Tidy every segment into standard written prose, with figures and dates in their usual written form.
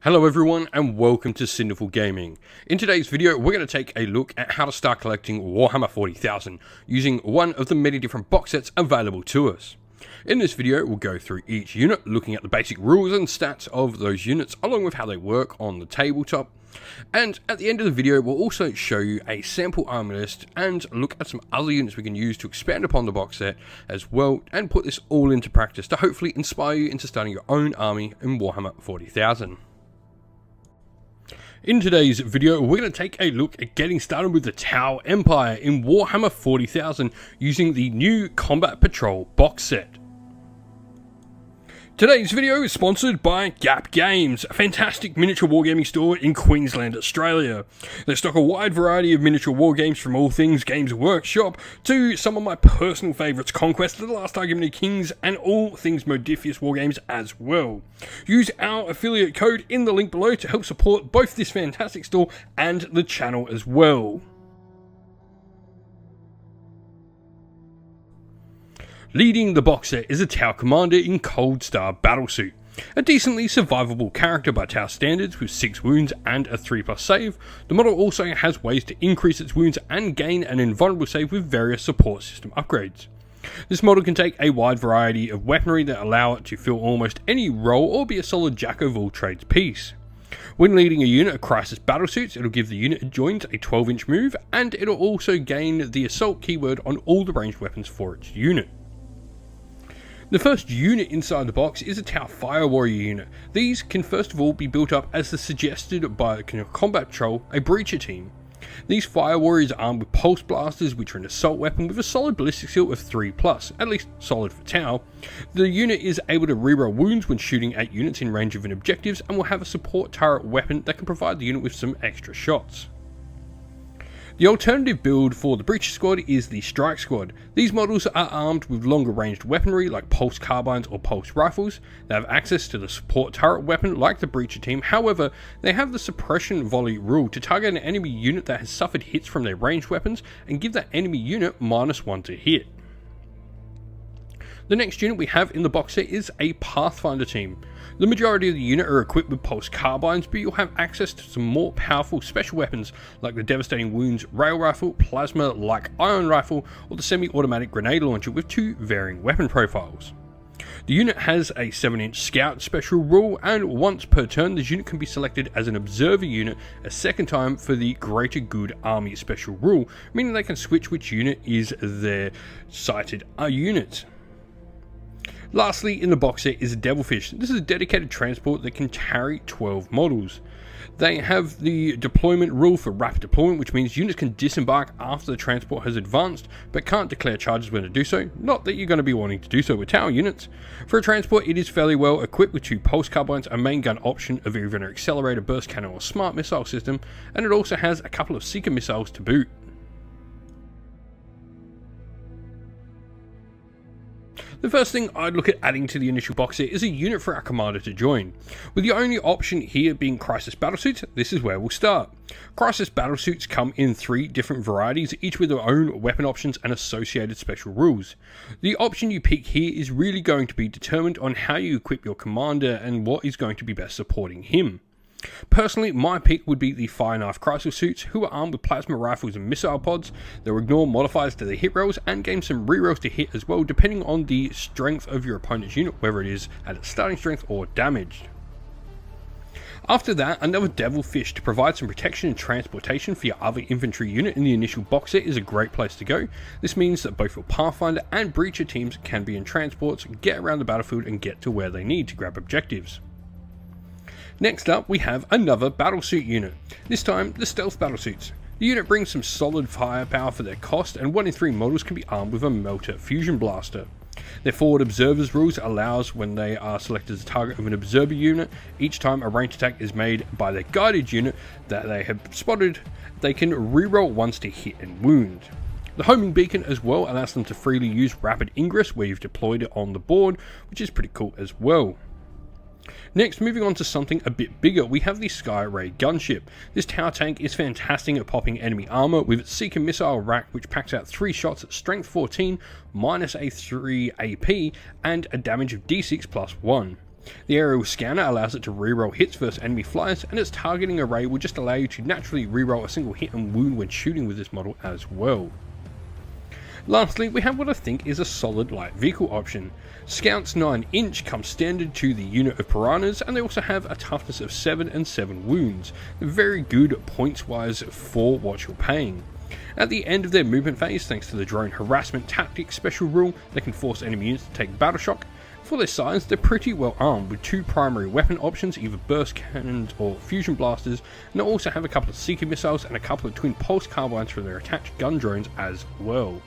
Hello everyone and welcome to Cinderful Gaming. In today's video we're going to take a look at how to start collecting Warhammer 40,000 using one of the many different box sets available to us. In this video we'll go through each unit, looking at the basic rules and stats of those units along with how they work on the tabletop. And at the end of the video we'll also show you a sample army list and look at some other units we can use to expand upon the box set as well, and put this all into practice to hopefully inspire you into starting your own army in Warhammer 40,000. In today's video, we're going to take a look at getting started with the Tau Empire in Warhammer 40,000 using the new Combat Patrol box set. Today's video is sponsored by Gap Games, a fantastic miniature wargaming store in Queensland, Australia. They stock a wide variety of miniature wargames from all things Games Workshop to some of my personal favourites, Conquest of the Last Argument of Kings, and all things Modifius wargames as well. Use our affiliate code in the link below to help support both this fantastic store and the channel as well. Leading the box set is a Tau Commander in Cold Star Battlesuit. A decently survivable character by Tau standards with 6 wounds and a 3+ save, the model also has ways to increase its wounds and gain an invulnerable save with various support system upgrades. This model can take a wide variety of weaponry that allow it to fill almost any role or be a solid jack of all trades piece. When leading a unit of Crisis Battlesuits, it'll give the unit it joins a 12-inch move, and it'll also gain the assault keyword on all the ranged weapons for its unit. The first unit inside the box is a Tau Fire Warrior unit. These can first of all be built up as the suggested by Combat Patrol, a Breacher team. These Fire Warriors are armed with Pulse Blasters, which are an assault weapon with a solid ballistic skill of 3+, at least solid for Tau. The unit is able to reroll wounds when shooting at units in range of an objectives, and will have a support turret weapon that can provide the unit with some extra shots. The alternative build for the Breacher Squad is the Strike Squad. These models are armed with longer ranged weaponry like pulse carbines or pulse rifles. They have access to the support turret weapon like the Breacher team, however, they have the suppression volley rule to target an enemy unit that has suffered hits from their ranged weapons and give that enemy unit -1 to hit. The next unit we have in the box set is a Pathfinder team. The majority of the unit are equipped with pulse carbines, but you'll have access to some more powerful special weapons like the Devastating Wounds Rail Rifle, Plasma like Iron Rifle, or the semi-automatic grenade launcher with 2 varying weapon profiles. The unit has a 7-inch scout special rule, and once per turn this unit can be selected as an observer unit a second time for the Greater Good Army special rule, meaning they can switch which unit is their sighted unit. Lastly, in the box set is a Devilfish. This is a dedicated transport that can carry 12 models. They have the deployment rule for rapid deployment, which means units can disembark after the transport has advanced, but can't declare charges when to do so. Not that you're going to be wanting to do so with Tau units. For a transport, it is fairly well equipped with 2 pulse carbines, a main gun option of either an accelerator burst cannon or smart missile system, and it also has a couple of seeker missiles to boot. The first thing I'd look at adding to the initial box set is a unit for our commander to join. With the only option here being Crisis Battlesuits, this is where we'll start. Crisis Battlesuits come in 3 different varieties, each with their own weapon options and associated special rules. The option you pick here is really going to be determined on how you equip your commander and what is going to be best supporting him. Personally, my pick would be the Fire Knife Crisis Suits, who are armed with plasma rifles and missile pods. They'll ignore modifiers to their hit rolls and gain some rerolls to hit as well, depending on the strength of your opponent's unit, whether it is at its starting strength or damaged. After that, another Devilfish to provide some protection and transportation for your other infantry unit in the initial box set is a great place to go. This means that both your Pathfinder and Breacher teams can be in transports, get around the battlefield and get to where they need to grab objectives. Next up, we have another Battlesuit unit, this time the Stealth Battlesuits. The unit brings some solid firepower for their cost, and 1 in 3 models can be armed with a Melter Fusion Blaster. Their forward observers rules allows when they are selected as a target of an observer unit, each time a ranged attack is made by their guided unit that they have spotted, they can reroll once to hit and wound. The homing beacon as well allows them to freely use rapid ingress where you've deployed it on the board, which is pretty cool as well. Next, moving on to something a bit bigger, we have the Sky Ray gunship. This Tau tank is fantastic at popping enemy armor with its Seeker missile rack, which packs out 3 shots at strength 14, minus a 3 AP, and a damage of D6 plus 1. The aerial scanner allows it to reroll hits versus enemy flyers, and its targeting array will just allow you to naturally reroll a single hit and wound when shooting with this model as well. Lastly, we have what I think is a solid light vehicle option. Scouts 9" come standard to the unit of piranhas, and they also have a toughness of 7 and 7 wounds. They're very good points wise for what you're paying. At the end of their movement phase, thanks to the drone harassment tactic special rule, they can force enemy units to take battle shock. For their size, they're pretty well armed with 2 primary weapon options, either burst cannons or fusion blasters, and they also have a couple of seeker missiles and a couple of twin pulse carbines for their attached gun drones as well.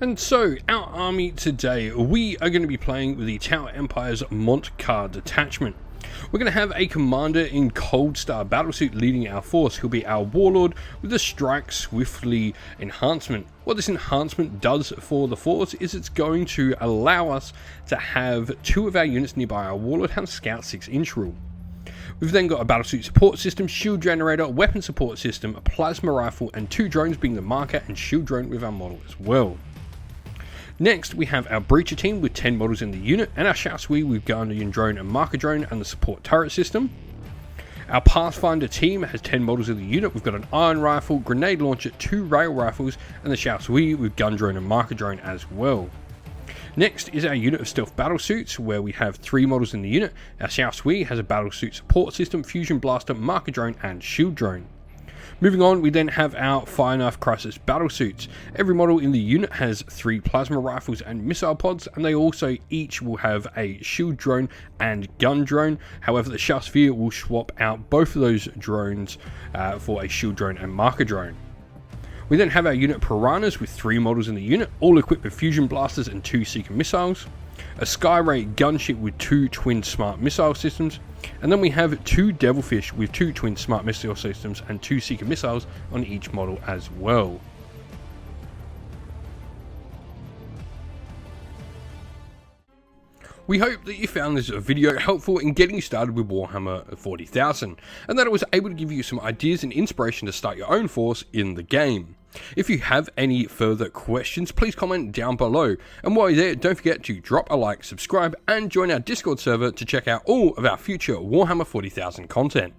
And so, our army today, we are going to be playing with the Tower Empire's Montcar detachment. We're going to have a commander in Cold Star battlesuit leading our force, who'll be our warlord with the Strike Swiftly enhancement. What this enhancement does for the force is it's going to allow us to have 2 of our units nearby our warlord and Scout 6" rule. We've then got a battlesuit support system, shield generator, weapon support system, a plasma rifle, and 2 drones being the marker and shield drone with our model as well. Next, we have our Breacher team with 10 models in the unit, and our Chasseurs with Guardian drone and marker drone and the support turret system. Our Pathfinder team has 10 models in the unit. We've got an iron rifle, grenade launcher, 2 rail rifles, and the Chasseurs with gun drone and marker drone as well. Next is our unit of stealth battlesuits, where we have 3 models in the unit. Our Chasseurs has a battlesuit support system, fusion blaster, marker drone, and shield drone. Moving on, we then have our Fire Knife Crisis battlesuits. Every model in the unit has 3 plasma rifles and missile pods, and they also each will have a shield drone and gun drone. However, the Chasseurs will swap out both of those drones for a shield drone and marker drone. We then have our unit Piranhas with 3 models in the unit, all equipped with fusion blasters and 2 seeker missiles. A Skyray gunship with 2 twin smart missile systems, and then we have 2 Devilfish with 2 twin smart missile systems and 2 seeker missiles on each model as well. We hope that you found this video helpful in getting started with Warhammer 40,000, and that it was able to give you some ideas and inspiration to start your own force in the game. If you have any further questions, please comment down below, and while you're there, don't forget to drop a like, subscribe, and join our Discord server to check out all of our future Warhammer 40,000 content.